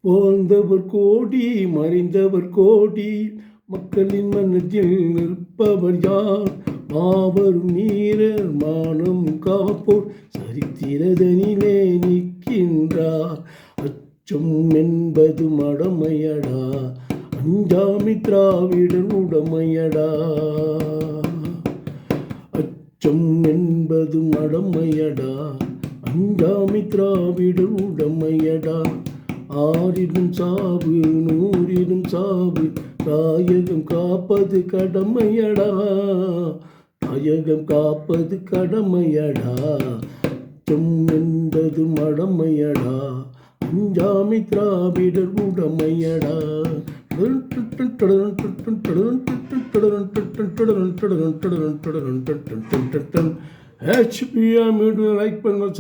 வாழ்ந்தவர் கோடி மறைந்தவர் கோடி மக்களின் மனத்தில் நிற்பவர் யார்? மாபெரும் நீரர் மானம் காப்போர் சரித்திரதனிலே நிற்கின்றார். அச்சம் என்பது மடமையடா, அஞ்சாமி திராவிடர் உடமையடா. அச்சம் என்பது மடமையடா, அஞ்சாமி திராவிடர் உடமையடா. ஆறிடும் சாவு நூறிடும் சாவு, தாயகம் காப்பது கடமையடா, தாயகம் காப்பது கடமையடா. அச்சம் என்பது மடமையடா, அஞ்சாமி திராவிடர் உடமையடா. HPM லைக் பண்ணுங்க.